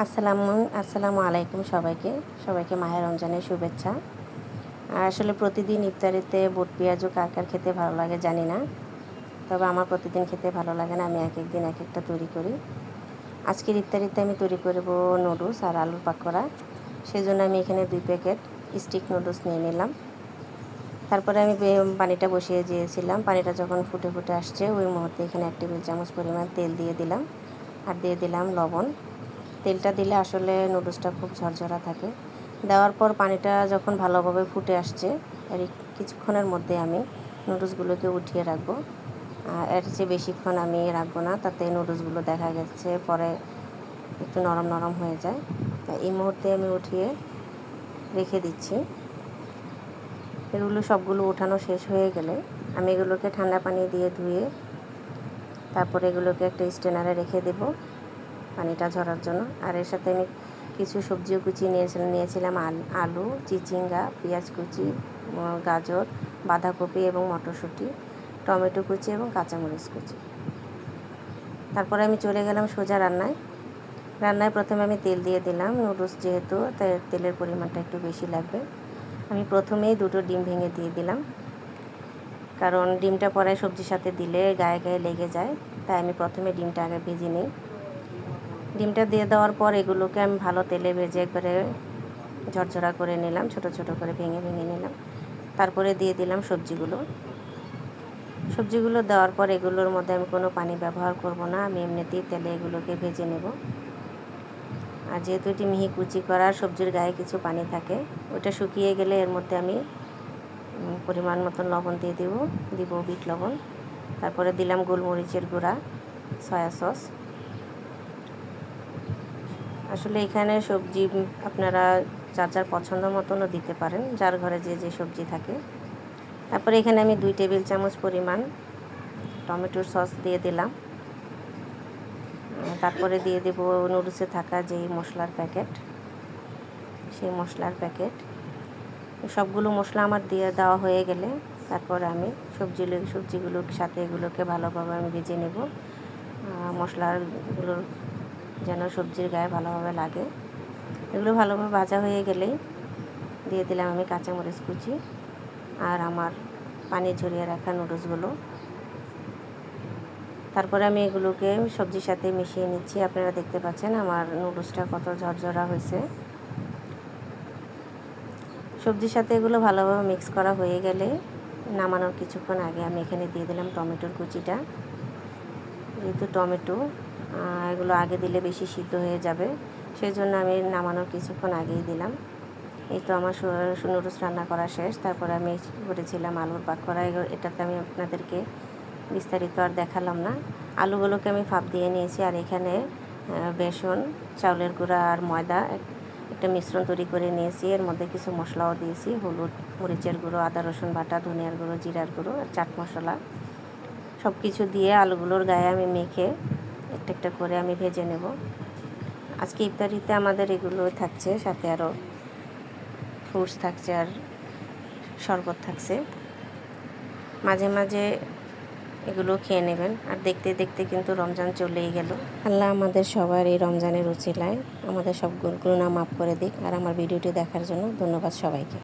আসসালামু আলাইকুম সবাইকে মাহে রমজানের শুভেচ্ছা। আর আসলে প্রতিদিন ইফতারিতে বুট পেঁয়াজু কার কার খেতে ভালো লাগে জানি না, তবে আমার প্রতিদিন খেতে ভালো লাগে না। আমি এক এক দিন এক একটা তৈরি করি। আজকের ইফতারিতে আমি তৈরি করব নুডলস আর আলুর পাকোড়া। সেজন্য আমি এখানে 2 প্যাকেট স্টিক নুডলস নিয়ে নিলাম। তারপরে আমি পানিটা বসিয়ে দিয়েছিলাম। পানিটা যখন ফুটে ফুটে আসছে ওই মুহূর্তে এখানে 1 টেবিল চামচ পরিমাণ তেল দিয়ে দিলাম আর দিয়ে দিলাম লবণ। তেলটা দিলে আসলে নুডলসটা খুব ঝরঝরা থাকে। দেওয়ার পর পানিটা যখন ভালোভাবে ফুটে আসছে এর কিছুক্ষণের মধ্যে আমি নুডলসগুলোকে উঠিয়ে রাখবো। এর চেয়ে বেশিক্ষণ আমি রাখবো না, তাতে নুডলসগুলো দেখা গেছে পরে একটু নরম নরম হয়ে যায়। তাই এই মুহূর্তে আমি উঠিয়ে রেখে দিচ্ছি। এগুলো সবগুলো উঠানো শেষ হয়ে গেলে আমি এগুলোকে ঠান্ডা পানি দিয়ে ধুয়ে তারপরে এগুলোকে একটা স্ট্রেনারে রেখে দেবো পানিটা ঝরার জন্য। আর এর সাথে আমি কিছু সবজিও কুচি নিয়েছিলাম আলু, চিচিঙ্গা, পেঁয়াজ কুচি, গাজর, বাঁধাকপি এবং মটরশুঁটি, টমেটো কুচি এবং কাঁচামরিচ কুচি। তারপরে আমি চলে গেলাম সোজা রান্নায় প্রথমে আমি তেল দিয়ে দিলাম। নুডলস যেহেতু তাই তেলের পরিমাণটা একটু বেশি লাগবে। আমি প্রথমেই 2টো ডিম ভেঙে দিয়ে দিলাম, কারণ ডিমটা পরে সবজির সাথে দিলে গায়ে গায়ে লেগে যায়। তাই আমি প্রথমে ডিমটা আগে ভেজে নিই। ডিমটা দিয়ে দেওয়ার পর এগুলোকে আমি ভালো তেলে ভেজে একবারে ঝরঝরা করে নিলাম, ছোট ছোট করে ভেঙে নিলাম। তারপরে দিয়ে দিলাম সবজিগুলো দেওয়ার পর এগুলোর মধ্যে আমি কোনো পানি ব্যবহার করব না, আমি এমনিতেই তেলে এগুলোকে ভেজে নেব। আর যেহেতু এটি মিহি কুচি করা, সবজির গায়ে কিছু পানি থাকে, ওটা শুকিয়ে গেলে এর মধ্যে আমি পরিমাণ মতন লবণ দিয়ে দিব বিট লবণ। তারপরে দিলাম গোলমরিচের গুঁড়া, সয়া সস। আসলে এখানে সবজি আপনারা যার যার পছন্দ মতনও দিতে পারেন, যার ঘরে যে সবজি থাকে। তারপরে এখানে আমি 2 টেবিল চামচ পরিমাণ টমেটোর সস দিয়ে দিলাম। তারপরে দিয়ে দেব নুডলসে থাকা যেই মশলার প্যাকেট, সেই মশলার প্যাকেট। সবগুলো মশলা আমার দিয়ে দেওয়া হয়ে গেলে তারপর আমি সবজিগুলোর সাথে এগুলোকে ভালোভাবে আমি ভেজে নেব। মশলাগুলো যেন সবজির গায়ে ভালোভাবে লাগে। এগুলো ভালোভাবে ভাজা হয়ে গেলেই দিয়ে দিলাম আমি কাঁচামরিচ কুচি আর আমার পানি ঝরিয়ে রাখা নুডলসগুলো। তারপরে আমি এগুলোকে সবজির সাথে মিশিয়ে নিচ্ছি। আপনারা দেখতে পাচ্ছেন আমার নুডলসটা কত ঝরঝরা হয়েছে। সবজির সাথে এগুলো ভালোভাবে মিক্স করা হয়ে গেলে নামানোর কিছুক্ষণ আগে আমি এখানে দিয়ে দিলাম টমেটোর কুচিটা। যেহেতু টমেটো এগুলো আগে দিলে বেশি সিদ্ধ হয়ে যাবে, সেই জন্য আমি নামানোর কিছুক্ষণ আগেই দিলাম। এই তো আমার নুডলস রান্না করা শেষ। তারপরে আমি করেছিলাম আলুর পাকোড়া। এটাতে আমি আপনাদেরকে বিস্তারিত আর দেখালাম না। আলুগুলোকে আমি ভাপ দিয়ে নিয়েছি, আর এখানে বেসন, চাউলের গুঁড়া আর ময়দা একটা মিশ্রণ তৈরি করে নিয়েছি। এর মধ্যে কিছু মশলাও দিয়েছি, হলুদ, মরিচের গুঁড়ো, আদা রসুন বাটা, ধনিয়ার গুঁড়ো, জিরার গুঁড়ো আর চাট মশলা। সব কিছু দিয়ে আলুগুলোর গায়ে আমি মেখে একটা একটা করে আমি ভেজে নেব। আজকে ইফতারিতে আমাদের এগুলো থাকছে, সাথে আরও ফ্রুটস থাকছে আর শরবত থাকছে। মাঝে মাঝে এগুলো খেয়ে নেবেন। আর দেখতে দেখতে কিন্তু রমজান চলেই গেল। আল্লাহ আমাদের সবার এই রমজানের উছিলায় আমাদের সব গুনাহ মাফ করে দিক। আর আমার ভিডিওটি দেখার জন্য ধন্যবাদ সবাইকে।